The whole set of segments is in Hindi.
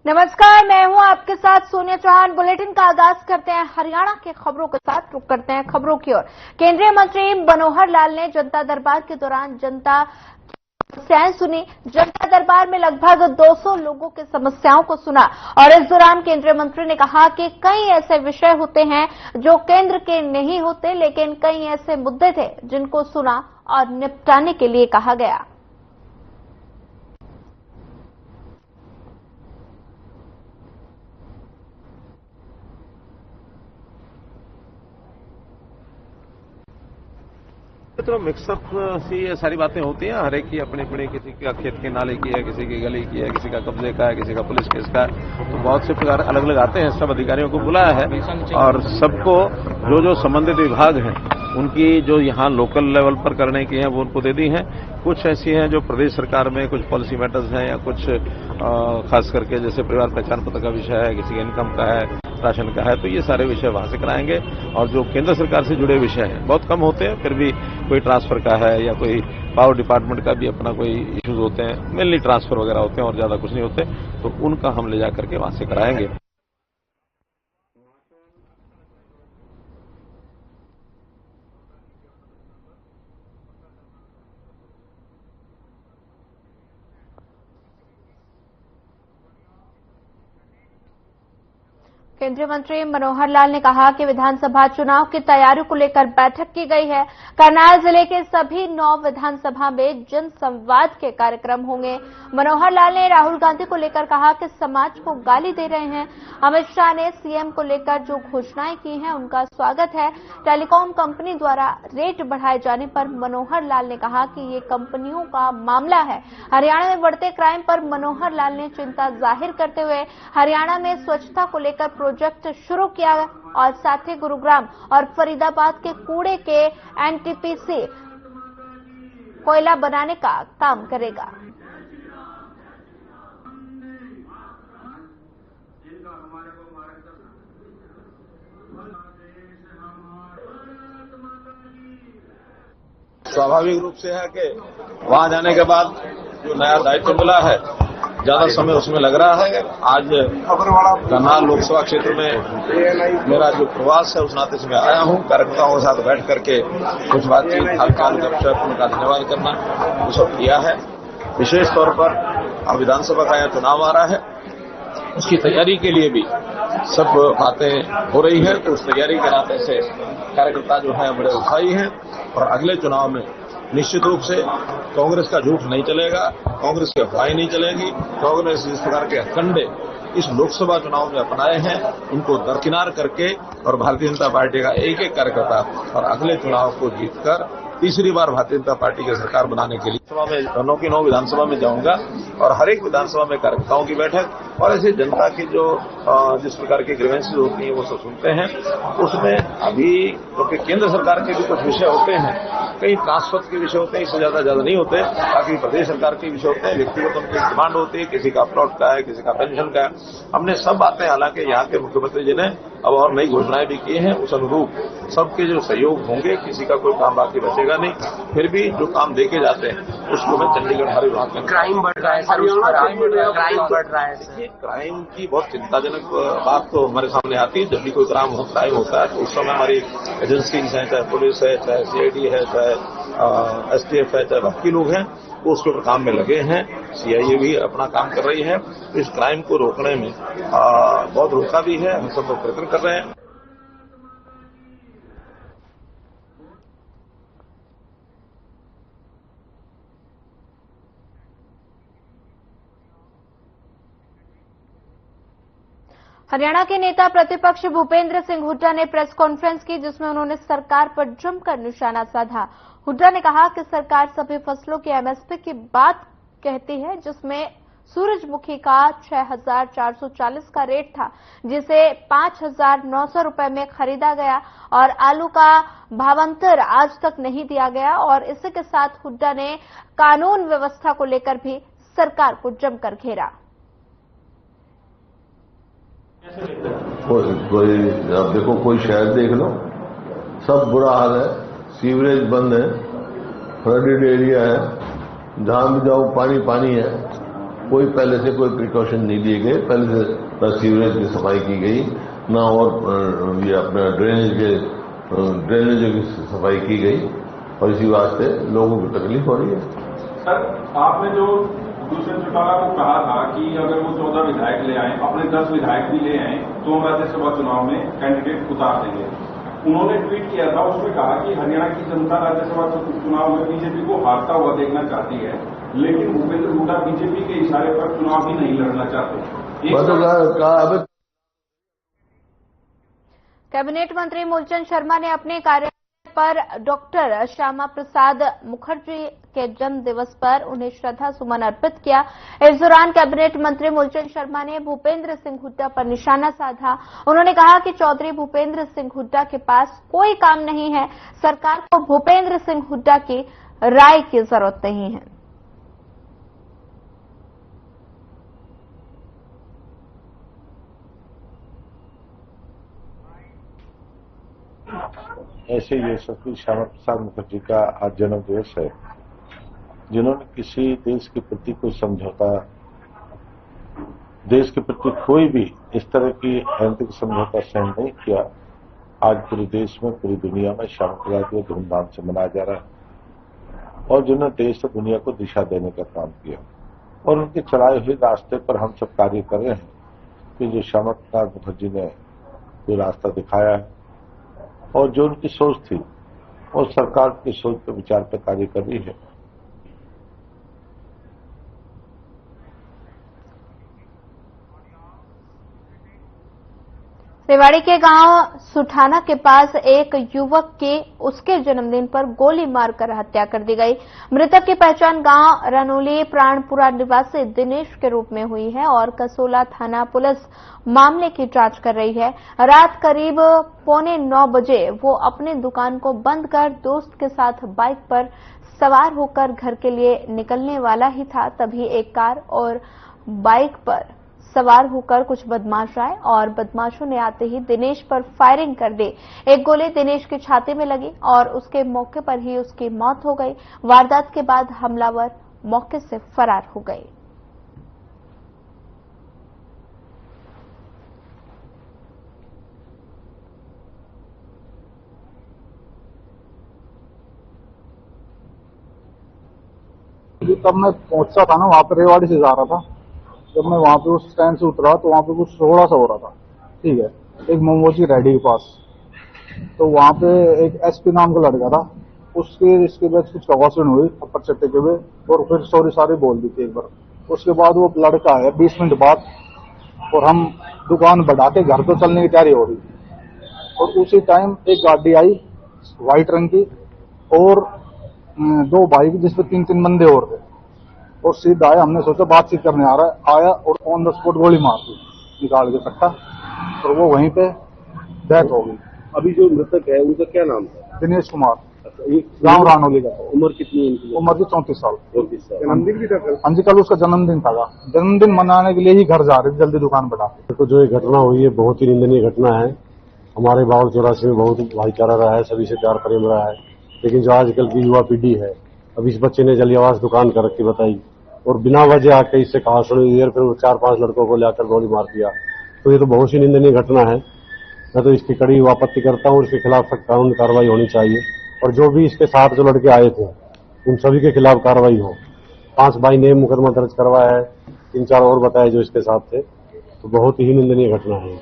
नमस्कार, मैं हूं आपके साथ सोनिया चौहान। बुलेटिन का आगाज करते हैं हरियाणा के खबरों के साथ। रुक करते हैं खबरों की ओर। केंद्रीय मंत्री मनोहर लाल ने जनता दरबार के दौरान जनता समस्याएं सुनी। जनता दरबार में लगभग 200 लोगों की समस्याओं को सुना और इस दौरान केंद्रीय मंत्री ने कहा कि कई ऐसे विषय होते हैं जो केंद्र के नहीं होते, लेकिन कई ऐसे मुद्दे थे जिनको सुना और निपटाने के लिए कहा गया। तो मिक्सअप सी ये सारी बातें होती हैं। हर एक की अपनी अपनी, किसी का खेत के नाले की है, किसी की गली की है, किसी का कब्जे का है, किसी का पुलिस केस का है। तो बहुत से प्रकार अलग अलग आते हैं। सब अधिकारियों को बुलाया है और सबको जो जो संबंधित विभाग हैं उनकी जो यहाँ लोकल लेवल पर करने की है वो उनको दे दी हैं। कुछ ऐसी हैं जो प्रदेश सरकार में कुछ पॉलिसी मैटर्स हैं या कुछ खास करके जैसे परिवार पहचान पत्र का विषय है, किसी का इनकम का है, राशन का है, तो ये सारे विषय वहां से कराएंगे। और जो केंद्र सरकार से जुड़े विषय हैं बहुत कम होते हैं, फिर भी कोई ट्रांसफर का है या कोई पावर डिपार्टमेंट का भी अपना कोई इश्यूज होते हैं, मेनली ट्रांसफर वगैरह होते हैं और ज्यादा कुछ नहीं होते, तो उनका हम ले जाकर के वहां से कराएंगे। केंद्रीय मंत्री मनोहर लाल ने कहा कि विधानसभा चुनाव की तैयारियों को लेकर बैठक की गई है। करनाल जिले के सभी 9 विधानसभा में जन संवाद के कार्यक्रम होंगे। मनोहर लाल ने राहुल गांधी को लेकर कहा कि समाज को गाली दे रहे हैं। अमित शाह ने सीएम को लेकर जो घोषणाएं की हैं उनका स्वागत है। टेलीकॉम कंपनी द्वारा रेट बढ़ाए जाने पर मनोहर लाल ने कहा कि ये कंपनियों का मामला है। हरियाणा में बढ़ते क्राइम पर मनोहर लाल ने चिंता जाहिर करते हुए हरियाणा में स्वच्छता को लेकर प्रोजेक्ट शुरू किया और साथ ही गुरुग्राम और फरीदाबाद के कूड़े के एनटीपीसी कोयला बनाने का काम करेगा। स्वाभाविक रूप से है कि वहां जाने के बाद जो नया दायित्व मिला है ज्यादा समय उसमें लग रहा है। आज करनाल लोकसभा क्षेत्र में मेरा जो प्रवास है उस नाते से मैं आया हूं। कार्यकर्ताओं के साथ बैठ करके कुछ बातचीत, हालचाल, गपशप, उनका धन्यवाद करना, वो सब किया है। विशेष तौर पर अब विधानसभा का यहाँ चुनाव आ रहा है, उसकी तैयारी के लिए भी सब बातें हो रही है। तो उस तैयारी के नाते से कार्यकर्ता जो है बड़े उत्साही हैं और अगले चुनाव में निश्चित रूप से कांग्रेस का झूठ नहीं चलेगा, कांग्रेस की अफवाहें नहीं चलेगी। कांग्रेस जिस प्रकार के हथकंडे इस लोकसभा चुनाव में अपनाए हैं उनको दरकिनार करके और भारतीय जनता पार्टी का एक एक कार्यकर्ता और अगले चुनाव को जीतकर तीसरी बार भारतीय जनता पार्टी की सरकार बनाने के लिए सभा में 9 की 9 विधानसभा में जाऊंगा और हर एक विधानसभा में कार्यकर्ताओं की बैठक और ऐसे जनता की जो जिस प्रकार की ग्रीवेंसेस होती हैं वो सब सुनते हैं। उसमें अभी क्योंकि केंद्र सरकार के भी कुछ विषय होते हैं, कई ट्रांसफर के विषय होते हैं, इससे ज्यादा नहीं होते, बाकी प्रदेश सरकार के विषय होते हैं, व्यक्तिगत उनकी डिमांड होती है, किसी का प्लॉट का है, किसी का पेंशन का है। हमने सब बातें, हालांकि यहाँ के मुख्यमंत्री जी ने अब और नई घोषणाएं भी की हैं, उस अनुरूप सबके जो सहयोग होंगे, किसी का कोई काम बाकी बचेगा नहीं। फिर भी जो काम देके जाते हैं उसको मैं चंडीगढ़ हर विभाग में। क्राइम बढ़ रहा है सर, क्राइम बढ़ रहा है। देखिए, क्राइम की बहुत चिंताजनक बात तो हमारे सामने आती है। जब भी कोई क्राइम होता है तो उस समय हमारी एजेंसीज हैं, चाहे पुलिस है, चाहे सीआईडी है, चाहे एसटीएफ है, चाहे बाकी लोग हैं, वो उसके ऊपर काम में लगे हैं। सीआईए भी अपना काम कर रही है। तो इस क्राइम को रोकने में बहुत रोका भी है, हम सब लोग प्रयत्न कर रहे हैं। हरियाणा के नेता प्रतिपक्ष भूपेंद्र सिंह हुड्डा ने प्रेस कॉन्फ्रेंस की, जिसमें उन्होंने सरकार पर जमकर निशाना साधा। हुड्डा ने कहा कि सरकार सभी फसलों की एमएसपी की बात कहती है, जिसमें सूरजमुखी का 6,440 का रेट था, जिसे 5,900 रुपए में खरीदा गया और आलू का भावांतर आज तक नहीं दिया गया। और इसी के साथ हुड्डा ने कानून व्यवस्था को लेकर भी सरकार को जमकर घेरा। कोई अब देखो, कोई शहर देख लो, सब बुरा हाल है। सीवरेज बंद है, फ्लडेड एरिया है, जहां भी जाओ पानी पानी है। कोई पहले से कोई प्रिकॉशन नहीं लिए गए। पहले से न सीवरेज की सफाई की गई, न और ये अपना ड्रेनेज की सफाई की गई, और इसी वास्ते लोगों को तकलीफ हो रही है। सर, आपने जो दुष्यंत चौटाला को कहा था कि अगर वो 14 विधायक ले आए, अपने 10 विधायक भी ले आए, तो हम राज्यसभा चुनाव में कैंडिडेट उतार देंगे। उन्होंने ट्वीट किया था, उसमें कहा कि हरियाणा की जनता राज्यसभा चुनाव में बीजेपी को हारता हुआ देखना चाहती है, लेकिन भूपेंद्र हुड्डा बीजेपी के इशारे पर चुनाव ही नहीं लड़ना चाहते। कैबिनेट मंत्री मूलचंद शर्मा ने अपने कार्यालय पर डॉक्टर श्यामा प्रसाद मुखर्जी के जन्म दिवस पर उन्हें श्रद्धा सुमन अर्पित किया। इस दौरान कैबिनेट मंत्री मूलचंद शर्मा ने भूपेंद्र सिंह हुड्डा पर निशाना साधा। उन्होंने कहा कि चौधरी भूपेंद्र सिंह हुड्डा के पास कोई काम नहीं है, सरकार को भूपेंद्र सिंह हुड्डा की राय की जरूरत नहीं है। ऐसे यशस्वी श्यामा प्रसाद मुखर्जी का आज जन्म दिवस है, जिन्होंने किसी देश के प्रति कोई समझौता, देश के प्रति कोई भी इस तरह की अनैतिक समझौता सहन नहीं किया। आज पूरे देश में, पूरी दुनिया में श्यामा प्रसाद को धूमधाम से मनाया जा रहा है, और जिन्होंने देश और दुनिया को दिशा देने का काम किया, और उनके चलाए हुए रास्ते पर हम सब कार्य कर रहे हैं कि जो श्यामा प्रसाद मुखर्जी ने जो रास्ता दिखाया है, और जो उनकी सोच थी, और सरकार की सोच पर विचार पर कार्य कर रही है। रेवाड़ी के गांव सुठाना के पास एक युवक की उसके जन्मदिन पर गोली मारकर हत्या कर दी गई। मृतक की पहचान गांव रनोली प्राणपुरा निवासी दिनेश के रूप में हुई है और कसोला थाना पुलिस मामले की जांच कर रही है। रात करीब 8:45 बजे वो अपनी दुकान को बंद कर दोस्त के साथ बाइक पर सवार होकर घर के लिए निकलने वाला ही था, तभी एक कार और बाइक पर सवार होकर कुछ बदमाश आए और बदमाशों ने आते ही दिनेश पर फायरिंग कर दी। एक गोली दिनेश की छाती में लगी और उसके मौके पर ही उसकी मौत हो गई। वारदात के बाद हमलावर मौके से फरार हो गए। तब मैं पहुंचा था ना, वहां पर रेवाड़ी से जा रहा था। जब मैं वहां पे उस स्टैंड से उतरा तो वहां पे कुछ थोड़ा सा हो रहा था, ठीक है, एक मोमोज की रेडी के पास। तो वहां पे एक एसपी नाम का लड़का था, इसके बाद कुछ कवासन हुई अपर चट्टे के हुए, और फिर सॉरी बोल दी थी एक बार। उसके बाद वो लड़का आया 20 मिनट बाद, और हम दुकान बढ़ा के घर तो चलने की तैयारी हो रही, और उसी टाइम एक गाड़ी आई व्हाइट रंग की, और 2 बाइक जिसपे 3 बंदे और थे, और सीधा आया। हमने सोचा बातचीत करने आ रहा है, आया और ऑन द स्पॉट गोली मार दी निकाल के सट्टा, और वो वहीं पे डेथ हो गई। अभी जो मृतक है उनका क्या नाम था? दिनेश कुमार, गांव रानोली का। उम्र कितनी है इनकी? उम्र की 34 साल। जन्मदिन भी था कल? हाँ जी, कल उसका जन्मदिन था। जन्मदिन मनाने के लिए ही घर जा रहे थे, जल्दी दुकान बढ़ा के। तो जो ये घटना हुई है बहुत ही निंदनीय घटना है। हमारे बावल चौरासी में बहुत भाईचारा रहा है, सभी से प्यार प्रेम रहा है, लेकिन जो आजकल की युवा पीढ़ी है, अब इस बच्चे ने जलियावास दुकान कर रखी बताई, और बिना वजह आके इससे कहा सुनी देर फिर 4-5 लड़कों को लेकर गोली मार दिया। तो ये तो बहुत ही निंदनीय घटना है। मैं तो इसकी कड़ी आपत्ति करता हूँ, इसके खिलाफ सख्त कानूनी कार्रवाई होनी चाहिए, और जो भी इसके साथ जो लड़के आए थे उन सभी के खिलाफ कार्रवाई हो। 5 बाई नेम मुकदमा दर्ज करवाया है, 3-4 और बताए जो इसके साथ थे। तो बहुत ही निंदनीय घटना है।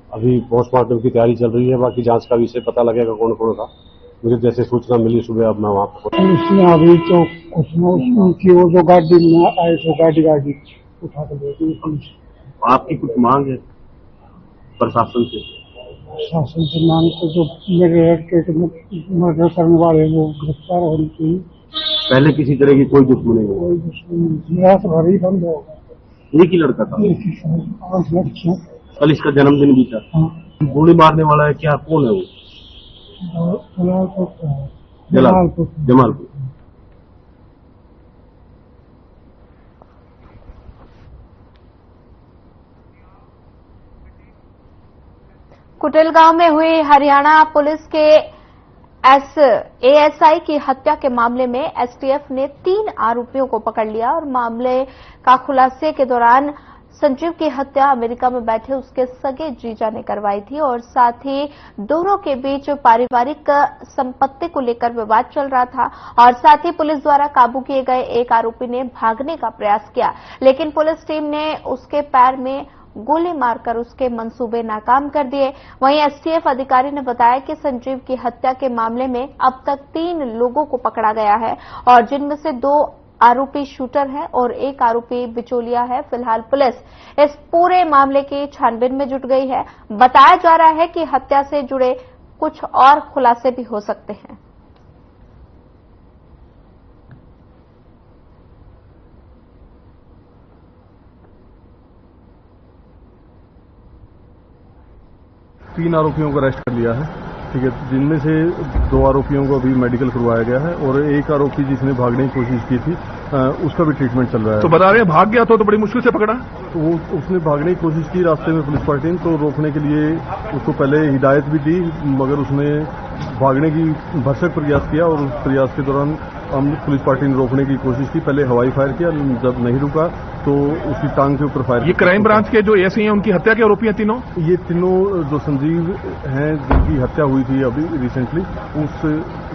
अभी पोस्टमार्टम की तैयारी चल रही है, बाकी जांच का विषय पता लगेगा कौन कौन था। मुझे जैसे सूचना मिली सुबह, अब मैं वहाँ पर उसमें अभी तो उसकी वो जो गाड़ी में आए तो गाड़ी उठा कर देती पुलिस। आपकी कुछ मांग है प्रशासन से? शासन से मांग तो जो मेरे लड़के के मर्डर करने वाले वो गिरफ्तार होनी चाहिए। पहले किसी तरह की कोई दुश्मनी नहीं? कोई दुश्मनी, मेरा तो घर ही बंद होगा। एक ही लड़का था? 8 लड़कियां। कल इसका जन्मदिन भी था। गोली मारने वाला है क्या, कौन है वो? जमालपुर। कुटिल गांव में हुई हरियाणा पुलिस के एएसआई की हत्या के मामले में एसटीएफ ने 3 आरोपियों को पकड़ लिया और मामले का खुलासे के दौरान संजीव की हत्या अमेरिका में बैठे उसके सगे जीजा ने करवाई थी और साथ ही दोनों के बीच पारिवारिक संपत्ति को लेकर विवाद चल रहा था और साथ ही पुलिस द्वारा काबू किए गए एक आरोपी ने भागने का प्रयास किया, लेकिन पुलिस टीम ने उसके पैर में गोली मारकर उसके मंसूबे नाकाम कर दिए। वहीं एसटीएफ अधिकारी ने बताया कि संजीव की हत्या के मामले में अब तक 3 लोगों को पकड़ा गया है और जिनमें से 2 आरोपी शूटर हैं और 1 आरोपी बिचौलिया है। फिलहाल पुलिस इस पूरे मामले की छानबीन में जुट गई है। बताया जा रहा है कि हत्या से जुड़े कुछ और खुलासे भी हो सकते हैं। तीन आरोपियों को अरेस्ट कर लिया है, ठीक है, जिनमें से 2 आरोपियों को अभी मेडिकल करवाया गया है और 1 आरोपी जिसने भागने की कोशिश की थी उसका भी ट्रीटमेंट चल रहा है। तो बता रहे हैं भाग गया तो बड़ी मुश्किल से पकड़ा। तो वो उसने भागने की कोशिश की, रास्ते में पुलिस पार्टी ने तो रोकने के लिए उसको पहले हिदायत भी दी, मगर उसने भागने की भरसक प्रयास किया और उस प्रयास के दौरान हम पुलिस पार्टी ने रोकने की कोशिश की। पहले हवाई फायर किया, जब नहीं रुका तो उसकी टांग के ऊपर फायर। ये क्राइम ब्रांच के जो एएसआई हैं उनकी हत्या के आरोपी हैं तीनों। ये तीनों जो संजीव हैं जिनकी हत्या हुई थी अभी रिसेंटली, उस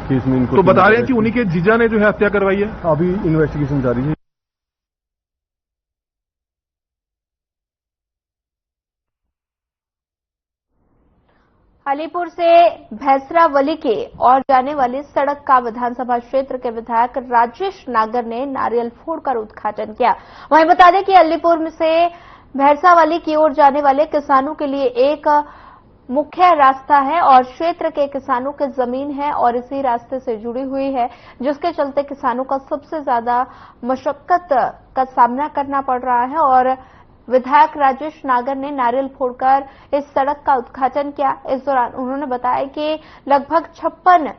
केस में इनको। तो बता रहे हैं कि उन्हीं के जीजा ने जो है हत्या करवाई है। अभी इन्वेस्टिगेशन जारी है। अलीपुर से भैंसरावली के और जाने वाली सड़क का विधानसभा क्षेत्र के विधायक राजेश नागर ने नारियल फोड़कर उद्घाटन किया। वहीं बता दें कि अलीपुर से भैंसरावली की ओर जाने वाले किसानों के लिए एक मुख्य रास्ता है और क्षेत्र के किसानों की जमीन है और इसी रास्ते से जुड़ी हुई है, जिसके चलते किसानों का सबसे ज्यादा मशक्कत का सामना करना पड़ रहा है। और विधायक राजेश नागर ने नारियल फोड़कर इस सड़क का उद्घाटन किया। इस दौरान उन्होंने बताया कि लगभग 56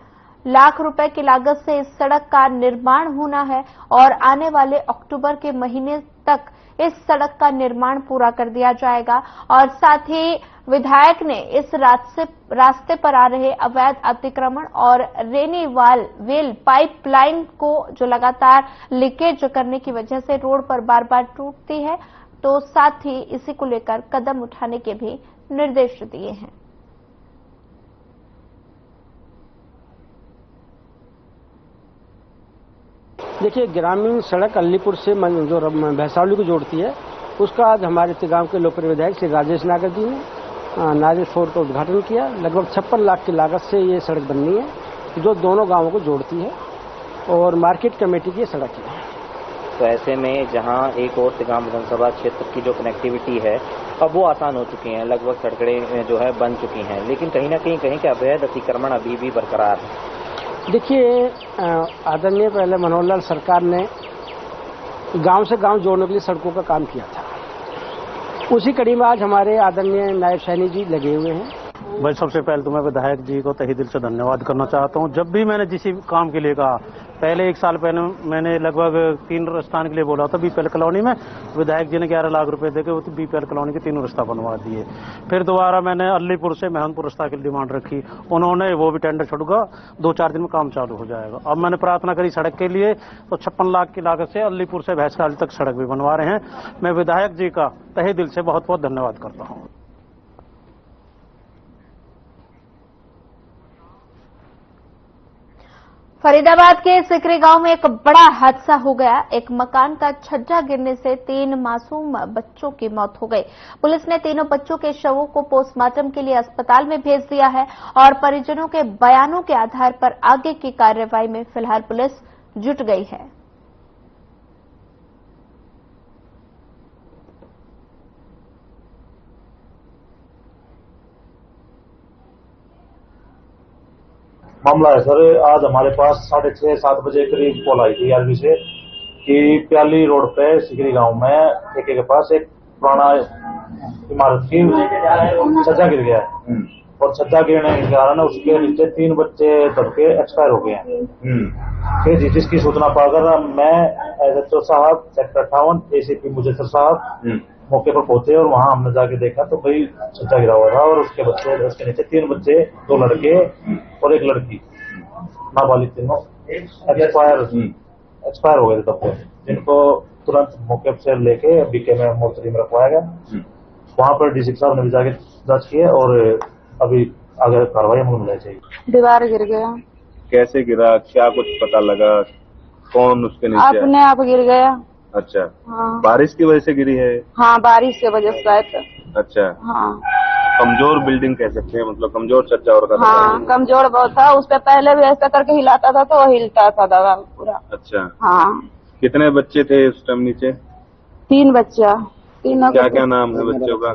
लाख रुपए की लागत से इस सड़क का निर्माण होना है और आने वाले अक्टूबर के महीने तक इस सड़क का निर्माण पूरा कर दिया जाएगा। और साथ ही विधायक ने इस रास्ते पर आ रहे अवैध अतिक्रमण और रेनीवाल वेल पाइपलाइन को जो लगातार लीकेज करने की वजह से रोड पर बार बार टूटती है, तो साथ ही इसी को लेकर कदम उठाने के भी निर्देश दिए हैं। देखिए, ग्रामीण सड़क अलीपुर से जो भैंसरावली को जोड़ती है, उसका आज हमारे गांव के लोकप्रिय विधायक श्री राजेश नागर जी ने नारियल फोड़ का उद्घाटन किया। लगभग 56 लाख की लागत से ये सड़क बननी है जो दोनों गांवों को जोड़ती है और मार्केट कमेटी की सड़क है। तो ऐसे में जहां एक और तिगाम विधानसभा क्षेत्र की जो कनेक्टिविटी है अब वो आसान हो चुकी है, लगभग सड़कें जो है बन चुकी हैं, लेकिन कहीं ना कहीं के अवैध अतिक्रमण अभी भी बरकरार है। देखिए, आदरणीय पहले मनोहर लाल सरकार ने गांव से गांव जोड़ने के लिए सड़कों का काम किया था। उसी कड़ी में आज हमारे आदरणीय नायब सैनी जी लगे हुए हैं। मैं सबसे पहले तो मैं विधायक जी को तहे दिल से धन्यवाद करना चाहता हूं। जब भी मैंने जिस काम के लिए कहा, पहले 1 साल पहले मैंने लगभग 3 स्थान के लिए बोला था बीपीएल कॉलोनी में, विधायक जी ने 11 लाख रुपए देकर वो बीपीएल कॉलोनी के 3 रास्ता बनवा दिए। फिर दोबारा मैंने अलीपुर से मेहनपुर रास्ता की डिमांड रखी, उन्होंने वो भी टेंडर छोड़गा, 2-4 दिन में काम चालू हो जाएगा। अब मैंने प्रार्थना करी सड़क के लिए, तो 56 लाख की लागत से अलीपुर से भैंसरावली तक सड़क भी बनवा रहे हैं। मैं विधायक जी का तहे दिल से बहुत बहुत धन्यवाद करता हूँ। फरीदाबाद के सिकरी गांव में एक बड़ा हादसा हो गया। एक मकान का छज्जा गिरने से 3 मासूम बच्चों की मौत हो गई। पुलिस ने तीनों बच्चों के शवों को पोस्टमार्टम के लिए अस्पताल में भेज दिया है और परिजनों के बयानों के आधार पर आगे की कार्रवाई में फिलहाल पुलिस जुट गई है। मामला है सर, आज हमारे पास 6:30-7 बजे करीब कॉल आई थी आरबी से कि प्याली रोड पे सिकरी गांव में ठेके के पास एक पुराना इमारत की छज्जा गिर गया है और छज्जा गिरने के कारण उसके नीचे 3 बच्चे दबके एक्सपायर हो गए हैं। फिर जिसकी सूचना पाकर मैं एसएचओ साहब सेक्टर 58 एसीपी मुजफ्फर साहब मौके पर पहुंचे और वहां हमने जाके देखा तो भाई छज्जा गिरा हुआ था और उसके नीचे 3 बच्चे, 2 लड़के और 1 लड़की नाबालिग तीनों एक्सपायर हो गए थे तब तक, जिनको तुरंत मौके से लेके बीके में मोर्चरी में रखवाया गया। वहाँ पर डीसी साहब ने भी जाके दर्ज किए और अभी आगे कार्रवाई अमल में चाहिए। दीवार गिर गया। कैसे गिरा, क्या कुछ पता लगा, कौन उसके नीचे? अपने आप गिर गया। अच्छा। हाँ। बारिश की वजह से गिरी है? हाँ, बारिश की वजह से शायद। अच्छा। हाँ। कमजोर बिल्डिंग कह सकते हैं, मतलब कमजोर छज्जा और का? हाँ, कमजोर बहुत था। उस पे पहले भी ऐसा करके हिलाता था तो हिलता था दवा पूरा। अच्छा। हाँ। कितने बच्चे थे उस टाइम नीचे? 3 बच्चा। तीनों। क्या क्या नाम है बच्चों का?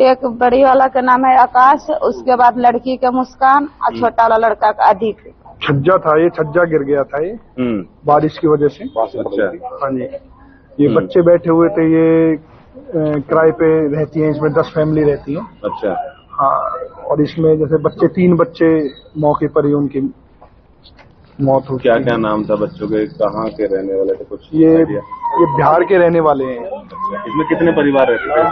एक बड़ी वाला का नाम है आकाश, उसके बाद लड़की का मुस्कान और छोटा वाला लड़का का अधिक। छज्जा था, ये छज्जा गिर गया था ये बारिश की वजह से। अच्छा। हाँ जी, ये बच्चे बैठे हुए थे, ये किराए पे रहती हैं, इसमें 10 फैमिली रहती है। अच्छा। हाँ, और इसमें जैसे बच्चे 3 बच्चे मौके पर ही उनकी मौत हो। क्या क्या नाम था बच्चों के, कहाँ के रहने वाले थे कुछ? ये बिहार के रहने वाले हैं। अच्छा। इसमें कितने परिवार रहते हैं?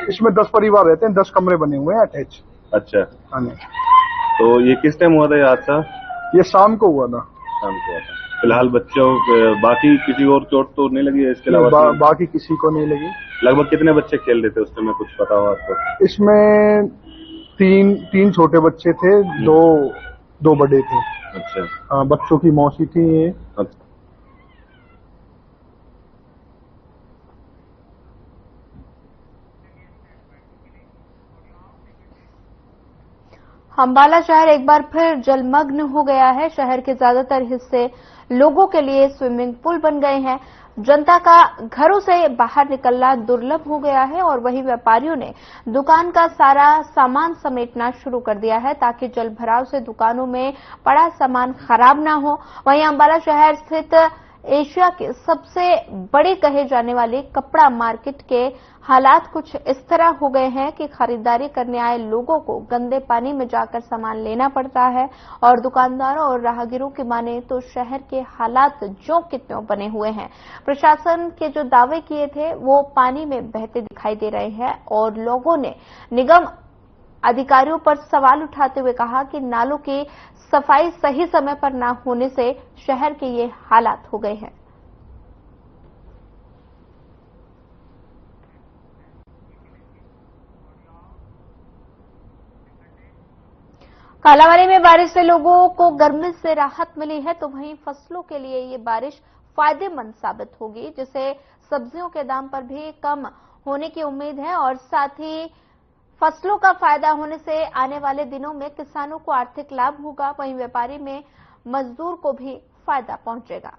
इसमें 10 परिवार रहते हैं, 10 कमरे बने हुए हैं अटैच। अच्छा। हाँ। तो ये किस टाइम हुआ था ये हादसा? ये शाम को हुआ था। शाम को हुआ था। फिलहाल बच्चों बाकी किसी और चोट तो नहीं लगी है इसके अलावा? बाकी किसी को नहीं लगी। लगभग कितने बच्चे खेल रहे थे उस समय, कुछ पता हो आपको? इसमें 3 छोटे बच्चे थे, 2 बड़े थे। अच्छा। हाँ, बच्चों की मौसी थी ये। अच्छा। अंबाला शहर एक बार फिर जलमग्न हो गया है। शहर के ज्यादातर हिस्से लोगों के लिए स्विमिंग पूल बन गए हैं। जनता का घरों से बाहर निकलना दुर्लभ हो गया है और वहीं व्यापारियों ने दुकान का सारा सामान समेटना शुरू कर दिया है ताकि जल भराव से दुकानों में पड़ा सामान खराब ना हो। वहीं अंबाला शहर स्थित एशिया के सबसे बड़े कहे जाने वाले कपड़ा मार्केट के हालात कुछ इस तरह हो गए हैं कि खरीदारी करने आए लोगों को गंदे पानी में जाकर सामान लेना पड़ता है और दुकानदारों और राहगीरों की माने तो शहर के हालात ज्यों के त्यों बने हुए हैं। प्रशासन के जो दावे किए थे वो पानी में बहते दिखाई दे रहे हैं और लोगों ने निगम अधिकारियों पर सवाल उठाते हुए कहा कि नालों की सफाई सही समय पर न होने से शहर के ये हालात हो गए हैं। कालांवाली में बारिश से लोगों को गर्मी से राहत मिली है तो वहीं फसलों के लिए ये बारिश फायदेमंद साबित होगी, जिससे सब्जियों के दाम पर भी कम होने की उम्मीद है और साथ ही फसलों का फायदा होने से आने वाले दिनों में किसानों को आर्थिक लाभ होगा, वहीं व्यापारी में मजदूर को भी फायदा पहुंचेगा।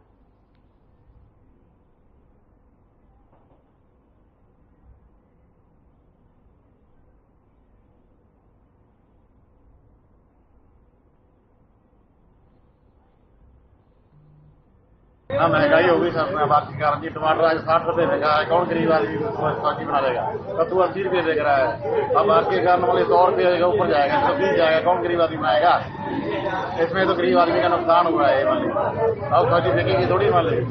ना महंगाई होगी सर, बात की कारण जी। टमाटर आज 60 रुपए महंगा है, कौन गरीब आदमी सब्जी बना लेगा? कद्दू 80 रुपए देख रहा है, अब बात के कारण वाले 100 रुपए ऊपर जाएगा, 120 जाएगा, कौन गरीब आदमी बनाएगा? इसमें तो गरीब आदमी का नुकसान हुआ है। मान लीजिए अब सब्जी देखेगी थोड़ी, मान लीजिए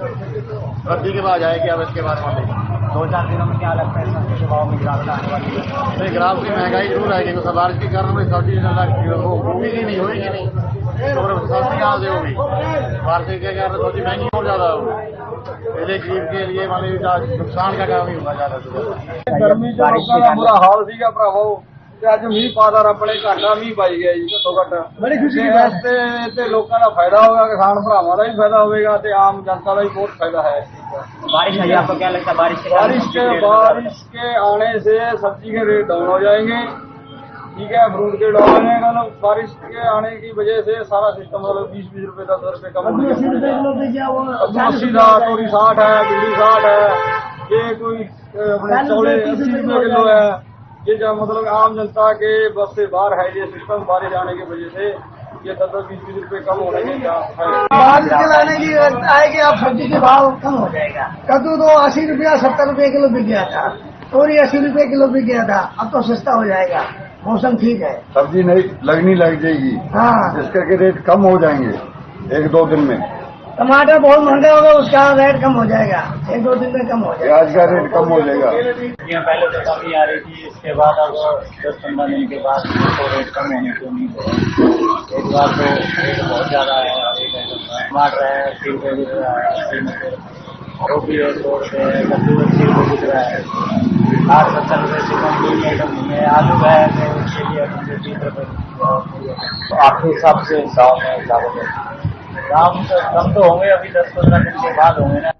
रद्दी के बाद आएगी, अब इसके बाद मान लीजिए 2-4 दिनों में क्या लगता है भाव में गिरावट आने वाली है? गिरावट की महंगाई जरूर आएगी, तो बारिश के कारण सब्जी होगी कि नहीं होगी नहीं, सब्जी यहाँ से होगी। बारिश के कारण सब्जी महंगी और ज्यादा होगी, पहले गरीब के लिए मान लीजिए नुकसान का काम ही होगा ज्यादा से ज्यादा। गर्मी का बुरा हाल ਸੀਗਾ ਭਰਾਵੋ, ਤੇ ਅੱਜ ਮੀਂਹ ਪਾਦਾ ਆਪਣੇ ਘਾਟਾ ਮੀਂਹ ਪਾਈ ਗਿਆ ਜੀ ਘੱਟੋ ਘੱਟ। ਬੜੀ ਖੁਸ਼ੀ ਦੀ ਬਾਤ ਤੇ ਲੋਕਾਂ ਦਾ ਫਾਇਦਾ ਹੋਗਾ, ਕਿਸਾਨ ਭਰਾਵਾਂ ਦਾ ਵੀ ਫਾਇਦਾ ਹੋਵੇਗਾ ਤੇ ਆਮ ਜਨਤਾ ਦਾ ਵੀ ਬਹੁਤ ਫਾयदा है। बारिश है, आपको क्या लगता है बारिश के आने से सब्जी के रेट डाउन हो जाएंगे, ठीक है, फ्रूट के डाउन है। मतलब बारिश के आने की वजह से सारा सिस्टम मतलब 20-20 रुपए 10 रुपए कम हो गया। 80 था, तोरी 60 है, भिंडी 60 है, ये कोई अपने चौड़े 80 रुपए किलो है। ये जब मतलब आम जनता के बस से बाहर है ये सिस्टम, बारिश आने की वजह से ये 10-20 रुपए कम होने के क्या है। बारिश के लाने की आएगी, अब सब्जी के भाव कम हो जाएगा। कद्दू तो 80 रुपया 70 रुपए किलो बिक गया था, तोरी 80 रुपए किलो बिक गया था, अब तो सस्ता हो जाएगा, मौसम ठीक है, सब्जी नहीं लगनी लग जाएगी। हाँ, इसका के रेट कम हो जाएंगे 1-2 दिन में। टमाटर बहुत महंगा होगा, उसका रेट कम हो जाएगा, 1-2 दिन में कम हो जाएगा। प्याज का रेट कम हो जाएगा। पहले तो कमी आ रही थी, इसके बाद अब 10-15 दिन के बाद तो रेट कम होने की उम्मीद है। एक बार तो रेट बहुत ज्यादा है, टमाटर है 80 रुपये बिक रहा है, गोभी है 100 रुपये है, कद्दू 80 रुपये बिक रहा है, 60-70 रुपये से कम नहीं है। आलू है उसके लिए 30 रुपये, आपके हिसाब से दाम है, दाम कम तो होंगे, अभी 10-15 दिन के बाद होंगे ना।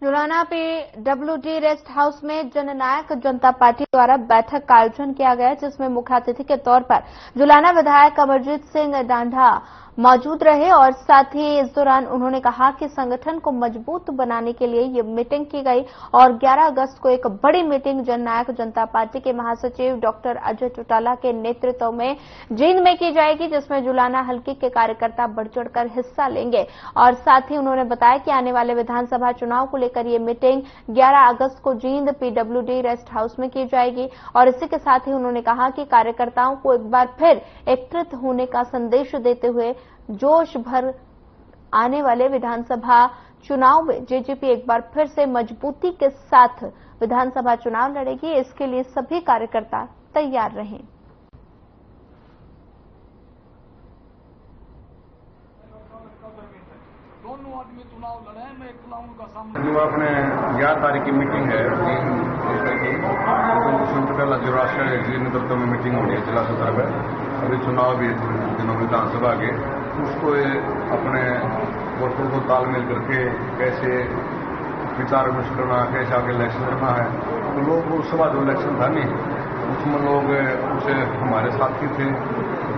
जुलाना PWD रेस्ट हाउस में जननायक जनता पार्टी द्वारा बैठक का आयोजन किया गया, जिसमें मुख्य अतिथि के तौर पर जुलाना विधायक अमरजीत सिंह डांढा मौजूद रहे और साथ ही इस दौरान उन्होंने कहा कि संगठन को मजबूत बनाने के लिए ये मीटिंग की गई और 11 अगस्त को एक बड़ी मीटिंग जननायक जनता पार्टी के महासचिव डॉक्टर अजय चौटाला के नेतृत्व में जींद में की जाएगी, जिसमें जुलाना हल्के के कार्यकर्ता बढ़ चढ़कर हिस्सा लेंगे। और साथ ही उन्होंने बताया कि आने वाले विधानसभा चुनाव को लेकर ये मीटिंग 11 अगस्त को जींद PWD रेस्ट हाउस में की जाएगी। और इसी के साथ ही उन्होंने कहा कि कार्यकर्ताओं को एक बार फिर एकत्रित होने का संदेश देते हुए जोश भर आने वाले विधानसभा चुनाव में जेजेपी एक बार फिर से मजबूती के साथ विधानसभा चुनाव लड़ेगी, इसके लिए सभी कार्यकर्ता तैयार रहें। दोनों आदमी चुनाव लड़े, मैं एक चुनाव का सामना। जो अपने 11 तारीख की मीटिंग है, जो राष्ट्रीय जिला नेतृत्व में मीटिंग होनी है जिला सदर में, अभी चुनाव भी दिनों में विधानसभा के, उसको अपने वोटों को तालमेल करके कैसे विचार विमर्श करना, कैसे आगे इलेक्शन करना है। तो लोग उस बाद जो इलेक्शन था नहीं, उसमें लोग उसे हमारे साथी थे,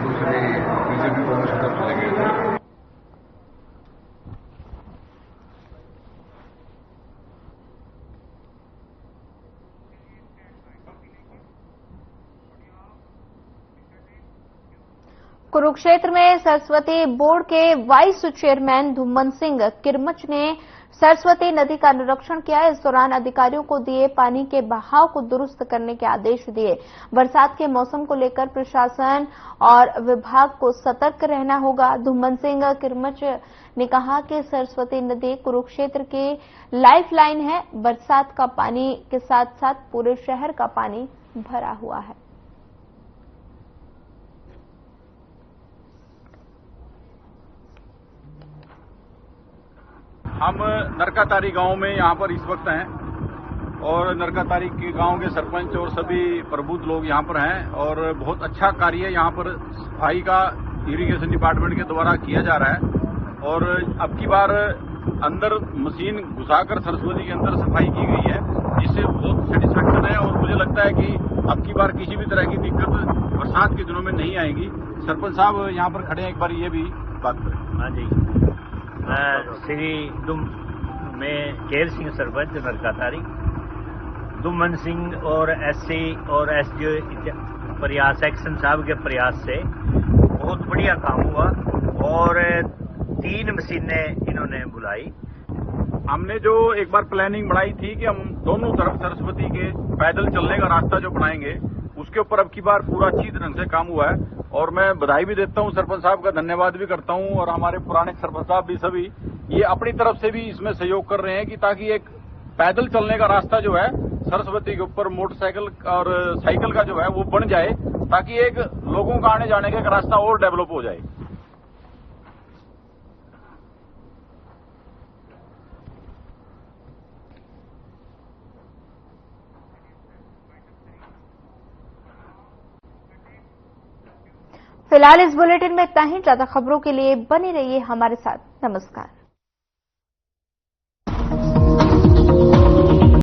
दूसरे बीजेपी कांग्रेस की तरफ चले गए थे। कुरुक्षेत्र में सरस्वती बोर्ड के वाइस चेयरमैन धुम्मन सिंह किरमच ने सरस्वती नदी का निरीक्षण किया। इस दौरान अधिकारियों को दिए पानी के बहाव को दुरुस्त करने के आदेश दिए। बरसात के मौसम को लेकर प्रशासन और विभाग को सतर्क रहना होगा। धुम्मन सिंह किरमच ने कहा कि सरस्वती नदी कुरुक्षेत्र की लाइफलाइन है। बरसात का पानी के साथ साथ पूरे शहर का पानी भरा हुआ है। हम नरकातारी गांव में यहाँ पर इस वक्त हैं और नरकातारी के गांव के सरपंच और सभी प्रबुद्ध लोग यहाँ पर हैं और बहुत अच्छा कार्य यहाँ पर सफाई का इरिगेशन डिपार्टमेंट के द्वारा किया जा रहा है। और अब की बार अंदर मशीन घुसाकर सरस्वती के अंदर सफाई की गई है, जिससे बहुत सेटिस्फैक्शन है और मुझे लगता है कि अब की बार किसी भी तरह की दिक्कत बरसात के दिनों में नहीं आएगी। सरपंच साहब यहाँ पर खड़े हैं, एक बार ये भी बात करें। हाँ जी, मैं श्री में केर सिंह सरपंच नरकातारी, दुम्मन सिंह और SC और SDO प्रयास एक्शन साहब के प्रयास से बहुत बढ़िया काम हुआ और 3 मशीनें इन्होंने बुलाई। हमने जो एक बार प्लानिंग बनाई थी कि हम दोनों तरफ सरस्वती के पैदल चलने का रास्ता जो बनाएंगे, उसके ऊपर अब की बार पूरा अच्छी ढंग से काम हुआ है और मैं बधाई भी देता हूं, सरपंच साहब का धन्यवाद भी करता हूं और हमारे पुराने सरपंच साहब भी सभी ये अपनी तरफ से भी इसमें सहयोग कर रहे हैं कि ताकि एक पैदल चलने का रास्ता जो है सरस्वती के ऊपर मोटरसाइकिल और साइकिल का जो है वो बन जाए, ताकि एक लोगों का आने जाने का एक रास्ता और डेवलप हो जाए। फिलहाल इस बुलेटिन में इतना ही। ज्यादा खबरों के लिए बने रहिए हमारे साथ। नमस्कार।